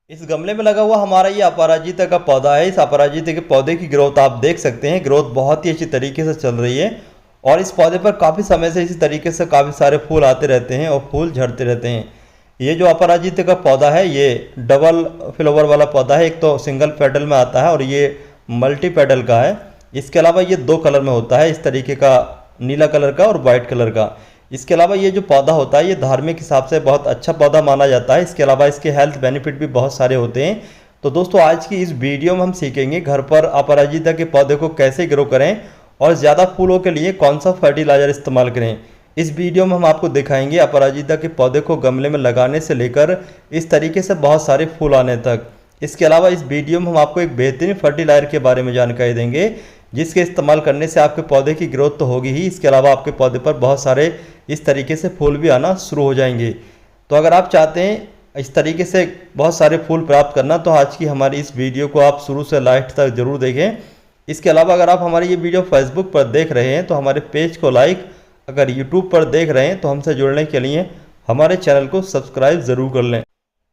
इस गमले में लगा हुआ हमारा ये अपराजिता का पौधा है। इस अपराजिता के पौधे की ग्रोथ आप देख सकते हैं, ग्रोथ बहुत ही अच्छी तरीके से चल रही है और इस पौधे पर काफ़ी समय से इसी तरीके से काफ़ी सारे फूल आते रहते हैं और फूल झड़ते रहते हैं। ये जो अपराजिता का पौधा है ये डबल फ्लावर वाला पौधा है, एक तो सिंगल पेडल में आता है और ये मल्टी पेडल का है। इसके अलावा ये 2 कलर में होता है, इस तरीके का नीला कलर का और वाइट कलर का। इसके अलावा ये जो पौधा होता है ये धार्मिक हिसाब से बहुत अच्छा पौधा माना जाता है। इसके अलावा इसके हेल्थ बेनिफिट भी बहुत सारे होते हैं। तो दोस्तों आज की इस वीडियो में हम सीखेंगे घर पर अपराजिता के पौधे को कैसे ग्रो करें और ज़्यादा फूलों के लिए कौन सा फर्टिलाइज़र इस्तेमाल करें। इस वीडियो में हम आपको दिखाएंगे अपराजिता के पौधे को गमले में लगाने से लेकर इस तरीके से बहुत सारे फूल आने तक। इसके अलावा इस वीडियो में हम आपको एक बेहतरीन फर्टिलाइजर के बारे में जानकारी देंगे जिसके इस्तेमाल करने से आपके पौधे की ग्रोथ तो होगी ही, इसके अलावा आपके पौधे पर बहुत सारे इस तरीके से फूल भी आना शुरू हो जाएंगे। तो अगर आप चाहते हैं इस तरीके से बहुत सारे फूल प्राप्त करना तो आज की हमारी इस वीडियो को आप शुरू से लास्ट तक जरूर देखें। इसके अलावा अगर आप हमारी ये वीडियो फेसबुक पर देख रहे हैं तो हमारे पेज को लाइक, अगर यूट्यूब पर देख रहे हैं तो हमसे जुड़ने के लिए हमारे चैनल को सब्सक्राइब ज़रूर कर लें।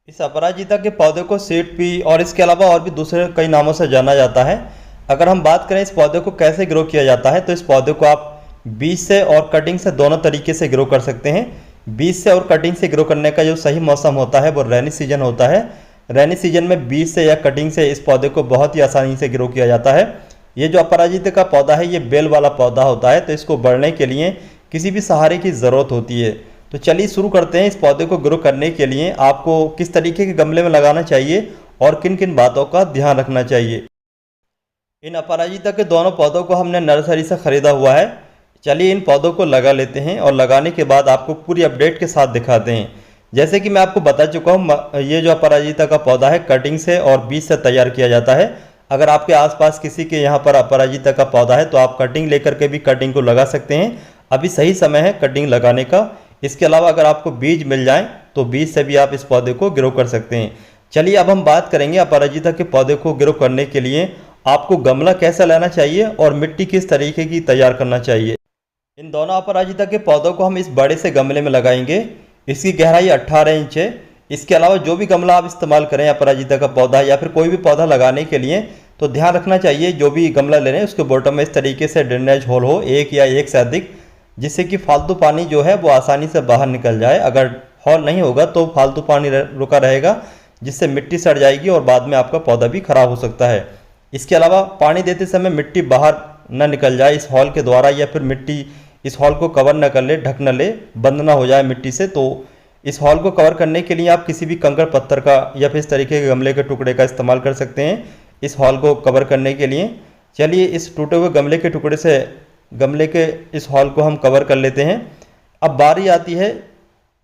इस अपराजिता के पौधे को सीड पी और इसके अलावा और भी दूसरे कई नामों से जाना जाता है। अगर हम बात करें इस पौधे को कैसे ग्रो किया जाता है तो इस पौधे को आप बीज से और कटिंग से दोनों तरीके से ग्रो कर सकते हैं। बीज से और कटिंग से ग्रो करने का जो सही मौसम होता है वो रेनी सीजन होता है। रेनी सीजन में बीज से या कटिंग से इस पौधे को बहुत ही आसानी से ग्रो किया जाता है। ये जो अपराजिता का पौधा है ये बेल वाला पौधा होता है तो इसको बढ़ने के लिए किसी भी सहारे की ज़रूरत होती है। तो चलिए शुरू करते हैं। इस पौधे को ग्रो करने के लिए आपको किस तरीके के गमले में लगाना चाहिए और किन किन बातों का ध्यान रखना चाहिए। इन अपराजिता के दोनों पौधों को हमने नर्सरी से ख़रीदा हुआ है। चलिए इन पौधों को लगा लेते हैं और लगाने के बाद आपको पूरी अपडेट के साथ दिखाते हैं। जैसे कि मैं आपको बता चुका हूँ ये जो अपराजिता का पौधा है कटिंग से और बीज से तैयार किया जाता है। अगर आपके आसपास किसी के यहाँ पर अपराजिता का पौधा है तो आप कटिंग लेकर के भी कटिंग को लगा सकते हैं। अभी सही समय है कटिंग लगाने का। इसके अलावा अगर आपको बीज मिल जाए तो बीज से भी आप इस पौधे को ग्रो कर सकते हैं। चलिए अब हम बात करेंगे अपराजिता के पौधे को ग्रो करने के लिए आपको गमला कैसा लेना चाहिए और मिट्टी किस तरीके की तैयार करना चाहिए। इन दोनों अपराजिता के पौधों को हम इस बड़े से गमले में लगाएंगे। इसकी गहराई 18 इंच है। इसके अलावा जो भी गमला आप इस्तेमाल करें अपराजिता का पौधा या फिर कोई भी पौधा लगाने के लिए तो ध्यान रखना चाहिए जो भी गमला ले रहे हैं उसके बॉटम में इस तरीके से ड्रेनेज होल हो, एक या एक से अधिक, जिससे कि फालतू पानी जो है वो आसानी से बाहर निकल जाए। अगर हॉल नहीं होगा तो फालतू पानी रुका रहेगा जिससे मिट्टी सड़ जाएगी और बाद में आपका पौधा भी खराब हो सकता है। इसके अलावा पानी देते समय मिट्टी बाहर न निकल जाए इस हॉल के द्वारा या फिर मिट्टी इस हॉल को कवर न कर ले, ढक न ले, बंद ना हो जाए मिट्टी से। तो इस हॉल को कवर करने के लिए आप किसी भी कंकड़ पत्थर का या फिर इस तरीके के गमले के टुकड़े का इस्तेमाल कर सकते हैं इस हॉल को कवर करने के लिए। चलिए इस टूटे हुए गमले के टुकड़े से गमले के इस हॉल को हम कवर कर लेते हैं। अब बारी आती है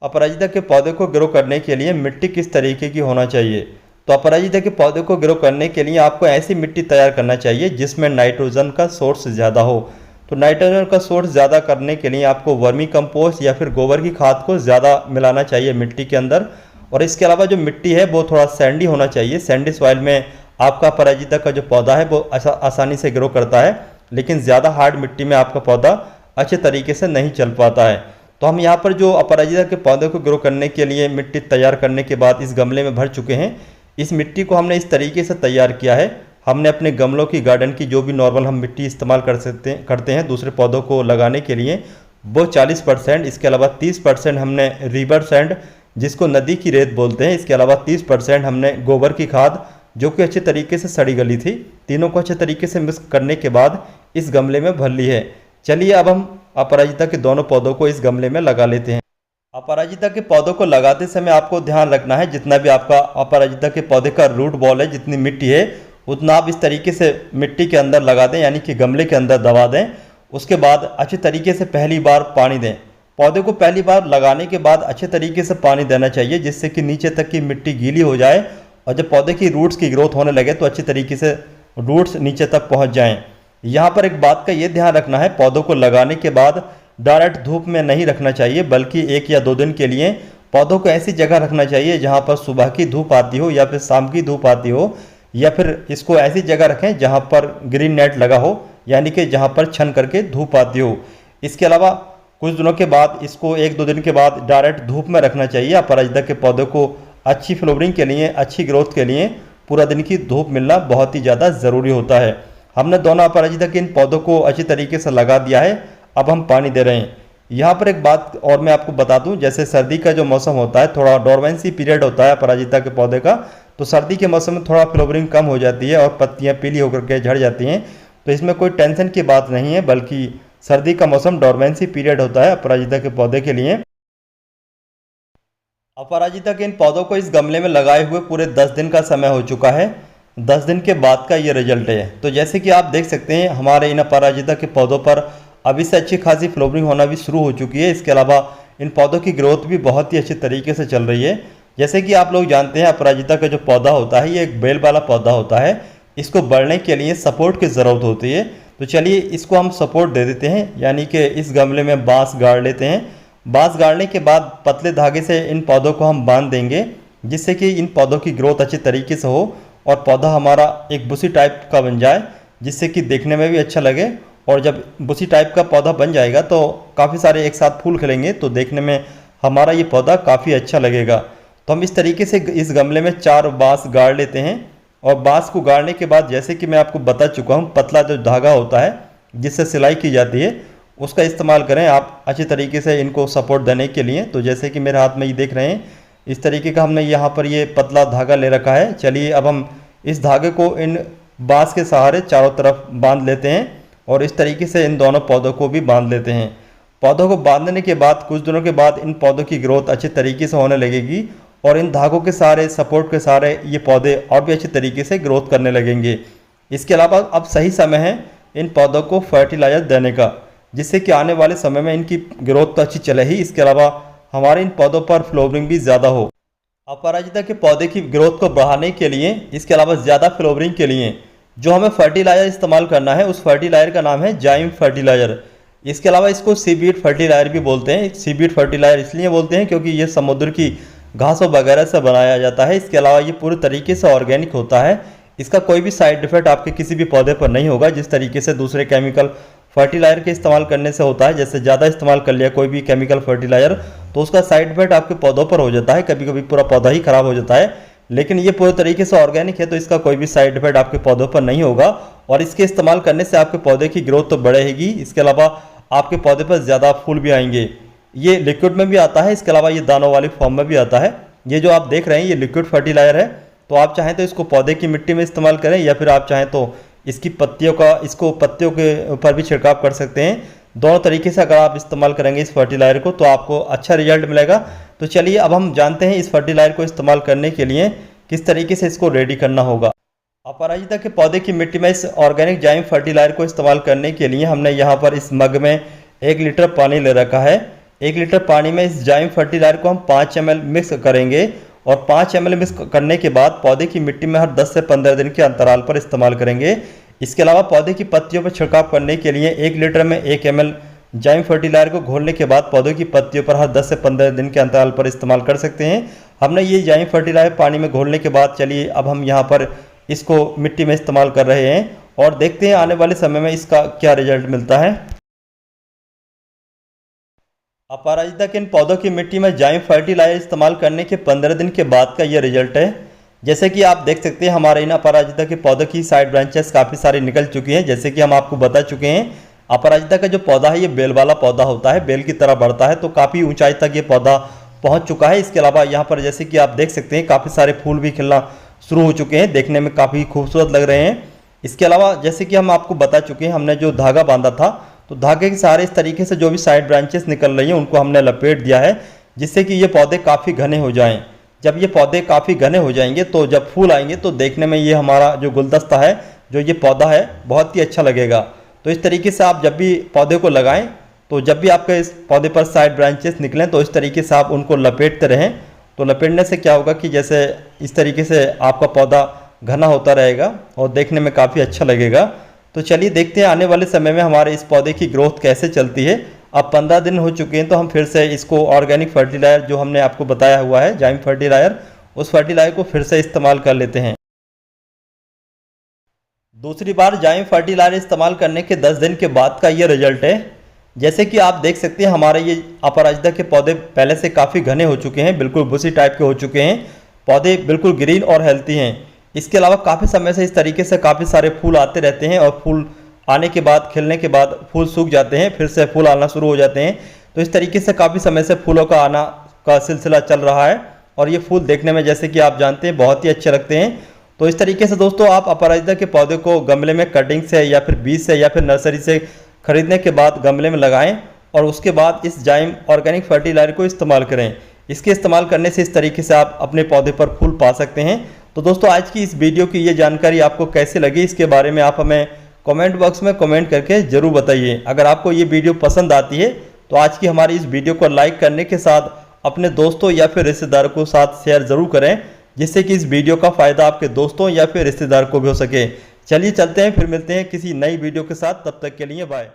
अपराजिता के पौधे को ग्रो करने के लिए मिट्टी किस तरीके की होना चाहिए। तो अपराजिता के पौधे को ग्रो करने के लिए आपको ऐसी मिट्टी तैयार करना चाहिए जिसमें नाइट्रोजन का सोर्स ज़्यादा हो। तो नाइट्रोजन का सोर्स ज़्यादा करने के लिए आपको वर्मी कंपोस्ट या फिर गोबर की खाद को ज़्यादा मिलाना चाहिए मिट्टी के अंदर। और इसके अलावा जो मिट्टी है वो थोड़ा सैंडी होना चाहिए। सैंडी सॉइल में आपका अपराजिता का जो पौधा है वो आसानी से ग्रो करता है, लेकिन ज़्यादा हार्ड मिट्टी में आपका पौधा अच्छे तरीके से नहीं चल पाता है। तो हम यहाँ पर जो अपराजिता के पौधे को ग्रो करने के लिए मिट्टी तैयार करने के बाद इस गमले में भर चुके हैं। इस मिट्टी को हमने इस तरीके से तैयार किया है। हमने अपने गमलों की गार्डन की जो भी नॉर्मल हम मिट्टी इस्तेमाल करते हैं दूसरे पौधों को लगाने के लिए वो 40%, इसके अलावा 30% हमने रिवर सैंड जिसको नदी की रेत बोलते हैं, इसके अलावा 30% हमने गोबर की खाद जो कि अच्छे तरीके से सड़ी गली थी, तीनों को अच्छे तरीके से मिक्स करने के बाद इस गमले में भर ली है। चलिए अब हम अपराजिता के दोनों पौधों को इस गमले में लगा लेते हैं। अपराजिता के पौधों को लगाते समय आपको ध्यान रखना है जितना भी आपका अपराजिता के पौधे का रूट बॉल है, जितनी मिट्टी है उतना आप इस तरीके से मिट्टी के अंदर लगा दें, यानी कि गमले के अंदर दबा दें। उसके बाद अच्छे तरीके से पहली बार पानी दें। पौधे को पहली बार लगाने के बाद अच्छे तरीके से पानी देना चाहिए जिससे कि नीचे तक की मिट्टी गीली हो जाए और जब पौधे की रूट्स की ग्रोथ होने लगे तो अच्छी तरीके से रूट्स नीचे तक पहुँच जाएँ। यहाँ पर एक बात का ये ध्यान रखना है, पौधों को लगाने के बाद डायरेक्ट धूप में नहीं रखना चाहिए, बल्कि 1 या 2 दिन के लिए पौधों को ऐसी जगह रखना चाहिए जहाँ पर सुबह की धूप आती हो या फिर शाम की धूप आती हो, या फिर इसको ऐसी जगह रखें जहाँ पर ग्रीन नेट लगा हो, यानी कि जहाँ पर छन करके धूप आती हो। इसके अलावा कुछ दिनों के बाद इसको 1-2 दिन के बाद डायरेक्ट धूप में रखना चाहिए। अपराजिता के पौधे को अच्छी फ्लावरिंग के लिए, अच्छी ग्रोथ के लिए पूरा दिन की धूप मिलना बहुत ही ज़्यादा ज़रूरी होता है। हमने दोनों अपराजिता के इन पौधों को अच्छी तरीके से लगा दिया है। अब हम पानी दे रहे हैं। यहाँ पर एक बात और मैं आपको बता दूं, जैसे सर्दी का जो मौसम होता है, थोड़ा डोरमेंसी पीरियड होता है अपराजिता के पौधे का, तो सर्दी के मौसम में थोड़ा फ्लावरिंग कम हो जाती है और पत्तियाँ पीली होकर के झड़ जाती हैं। तो इसमें कोई टेंशन की बात नहीं है, बल्कि सर्दी का मौसम डोरमेंसी पीरियड होता है अपराजिता के पौधे के लिए। अपराजिता के इन पौधों को इस गमले में लगाए हुए पूरे 10 दिन का समय हो चुका है। 10 दिन के बाद का ये रिजल्ट है। तो जैसे कि आप देख सकते हैं, हमारे इन अपराजिता के पौधों पर अभी से अच्छी खासी फ्लावरिंग होना भी शुरू हो चुकी है। इसके अलावा इन पौधों की ग्रोथ भी बहुत ही अच्छे तरीके से चल रही है। जैसे कि आप लोग जानते हैं, अपराजिता का जो पौधा होता है ये एक बेल वाला पौधा होता है। इसको बढ़ने के लिए सपोर्ट की ज़रूरत होती है। तो चलिए इसको हम सपोर्ट दे देते हैं, यानी कि इस गमले में बांस गाड़ लेते हैं। बांस गाड़ने के बाद पतले धागे से इन पौधों को हम बांध देंगे, जिससे कि इन पौधों की ग्रोथ अच्छी तरीके से हो और पौधा हमारा एक बुशी टाइप का बन जाए, जिससे कि देखने में भी अच्छा लगे। और जब बुशी टाइप का पौधा बन जाएगा तो काफ़ी सारे एक साथ फूल खिलेंगे, तो देखने में हमारा ये पौधा काफ़ी अच्छा लगेगा। तो हम इस तरीके से इस गमले में 4 बांस गाड़ लेते हैं। और बांस को गाड़ने के बाद, जैसे कि मैं आपको बता चुका हूँ, पतला जो धागा होता है जिससे सिलाई की जाती है, उसका इस्तेमाल करें आप अच्छी तरीके से इनको सपोर्ट देने के लिए। तो जैसे कि मेरे हाथ में ये देख रहे हैं, इस तरीके का हमने यहाँ पर ये पतला धागा ले रखा है। चलिए अब हम इस धागे को इन बांस के सहारे चारों तरफ बांध लेते हैं और इस तरीके से इन दोनों पौधों को भी बांध लेते हैं। पौधों को बांधने के बाद कुछ दिनों के बाद इन पौधों की ग्रोथ अच्छे तरीके से होने लगेगी और इन धागों के सहारे, सपोर्ट के सहारे ये पौधे और भी अच्छे तरीके से ग्रोथ करने लगेंगे। इसके अलावा अब सही समय है इन पौधों को फर्टिलाइजर देने का, जिससे कि आने वाले समय में इनकी ग्रोथ तो अच्छी चले ही, इसके अलावा हमारे इन पौधों पर फ्लावरिंग भी ज़्यादा हो। अपराजिता के पौधे की ग्रोथ को बढ़ाने के लिए, इसके अलावा ज़्यादा फ्लावरिंग के लिए जो हमें फर्टिलाइजर इस्तेमाल करना है, उस फर्टिलाइजर का नाम है जाइम फर्टिलाइजर। इसके अलावा इसको सीवीड फर्टिलाइजर भी बोलते हैं। सीवीड फर्टिलाइजर इसलिए बोलते हैं क्योंकि ये समुद्र की घासों वगैरह से बनाया जाता है। इसके अलावा ये पूरे तरीके से ऑर्गेनिक होता है। इसका कोई भी साइड इफेक्ट आपके किसी भी पौधे पर नहीं होगा, जिस तरीके से दूसरे केमिकल फर्टिलाइजर के इस्तेमाल करने से होता है। जैसे ज़्यादा इस्तेमाल कर लिया कोई भी केमिकल फर्टिलाइजर तो उसका साइड इफेक्ट आपके पौधों पर हो जाता है, कभी कभी पूरा पौधा ही खराब हो जाता है। लेकिन ये पूरे तरीके से ऑर्गेनिक है, तो इसका कोई भी साइड इफेक्ट आपके पौधों पर नहीं होगा और इसके इस्तेमाल करने से आपके पौधे की ग्रोथ तो बढ़ेगी। इसके अलावा आपके पौधे पर ज़्यादा फूल भी आएंगे। ये लिक्विड में भी आता है, इसके अलावा ये दानों वाली फॉर्म में भी आता है। ये जो आप देख रहे हैं ये लिक्विड फर्टिलाइजर है। तो आप चाहें तो इसको पौधे की मिट्टी में इस्तेमाल करें, या फिर आप चाहें तो इसकी इसको पत्तियों के ऊपर भी छिड़काव कर सकते हैं। दोनों तरीके से अगर आप इस्तेमाल करेंगे इस फर्टिलाइजर को तो आपको अच्छा रिजल्ट मिलेगा। तो चलिए अब हम जानते हैं इस फर्टिलाइजर को इस्तेमाल करने के लिए किस तरीके से इसको रेडी करना होगा। अपराजिता के पौधे की मिट्टी में इस ऑर्गेनिक जाइम फर्टिलाइजर को इस्तेमाल करने के लिए हमने यहाँ पर इस मग में 1 लीटर पानी ले रखा है। 1 लीटर पानी में इस जाइम फर्टिलाइजर को हम 5 ml मिक्स करेंगे और 5 ml मिक्स करने के बाद पौधे की मिट्टी में हर 10 से 15 दिन के अंतराल पर इस्तेमाल करेंगे। इसके अलावा पौधे की पत्तियों पर छिड़काव करने के लिए 1 लीटर में 1 ml जाइम फर्टिलाइजर को घोलने के बाद पौधों की पत्तियों पर हर 10 से 15 दिन के अंतराल पर इस्तेमाल कर सकते हैं। हमने ये जाइम फर्टिलाइजर पानी में घोलने के बाद चलिए अब हम यहाँ पर इसको मिट्टी में इस्तेमाल कर रहे हैं और देखते हैं आने वाले समय में इसका क्या रिजल्ट मिलता है। अपराजिता के इन पौधों की मिट्टी में जाइम फर्टिलाइजर इस्तेमाल करने के 15 दिन के बाद का ये रिजल्ट है। जैसे कि आप देख सकते हैं हमारे इन अपराजिता के पौधों की साइड ब्रांचेस काफ़ी सारी निकल चुकी हैं। जैसे कि हम आपको बता चुके हैं, अपराजिता का जो पौधा है ये बेल वाला पौधा होता है, बेल की तरह बढ़ता है, तो काफ़ी ऊंचाई तक ये पौधा पहुंच चुका है। इसके अलावा यहाँ पर जैसे कि आप देख सकते हैं काफ़ी सारे फूल भी खिलना शुरू हो चुके हैं, देखने में काफ़ी खूबसूरत लग रहे हैं। इसके अलावा जैसे कि हम आपको बता चुके हैं, हमने जो धागा बांधा था तो धागे के सहारे इस तरीके से जो भी साइड ब्रांचेस निकल रही हैं उनको हमने लपेट दिया है, जिससे कि ये पौधे काफ़ी घने हो जाएं। जब ये पौधे काफ़ी घने हो जाएंगे तो जब फूल आएंगे तो देखने में ये हमारा जो गुलदस्ता है, जो ये पौधा है, बहुत ही अच्छा लगेगा। तो इस तरीके से आप जब भी पौधे को लगाएं तो जब भी आपके इस पौधे पर साइड ब्रांचेस निकलें तो इस तरीके से आप उनको लपेटते रहें। तो लपेटने से क्या होगा कि जैसे इस तरीके से आपका पौधा घना होता रहेगा और देखने में काफ़ी अच्छा लगेगा। तो चलिए देखते हैं आने वाले समय में हमारे इस पौधे की ग्रोथ कैसे चलती है। अब 15 दिन हो चुके हैं तो हम फिर से इसको ऑर्गेनिक फर्टिलाइजर जो हमने आपको बताया हुआ है जाइम फर्टिलाइजर, उस फर्टिलाइजर को फिर से इस्तेमाल कर लेते हैं। दूसरी बार जाइम फर्टिलाइजर इस्तेमाल करने के 10 दिन के बाद का ये रिजल्ट है। जैसे कि आप देख सकते हैं हमारे ये अपराजिता के पौधे पहले से काफ़ी घने हो चुके हैं, बिल्कुल बुशी टाइप के हो चुके हैं। पौधे बिल्कुल ग्रीन और हेल्थी हैं। इसके अलावा काफ़ी समय से इस तरीके से काफ़ी सारे फूल आते रहते हैं और फूल आने के बाद, खिलने के बाद फूल सूख जाते हैं, फिर से फूल आना शुरू हो जाते हैं। तो इस तरीके से काफ़ी समय से फूलों का आना का सिलसिला चल रहा है और ये फूल देखने में, जैसे कि आप जानते हैं, बहुत ही अच्छे लगते हैं। तो इस तरीके से दोस्तों आप अपराजिता के पौधे को गमले में कटिंग से या फिर बीज से या फिर नर्सरी से खरीदने के बाद गमले में लगाएं और उसके बाद इस जाइम ऑर्गेनिक फर्टिलाइजर को इस्तेमाल करें। इसके इस्तेमाल करने से इस तरीके से आप अपने पौधे पर फूल पा सकते हैं। तो दोस्तों आज की इस वीडियो की ये जानकारी आपको कैसी लगी, इसके बारे में आप हमें कमेंट बॉक्स में कमेंट करके ज़रूर बताइए। अगर आपको ये वीडियो पसंद आती है तो आज की हमारी इस वीडियो को लाइक करने के साथ अपने दोस्तों या फिर रिश्तेदारों को साथ शेयर ज़रूर करें, जिससे कि इस वीडियो का फ़ायदा आपके दोस्तों या फिर रिश्तेदार को भी हो सके। चलिए चलते हैं, फिर मिलते हैं किसी नई वीडियो के साथ। तब तक के लिए बाय।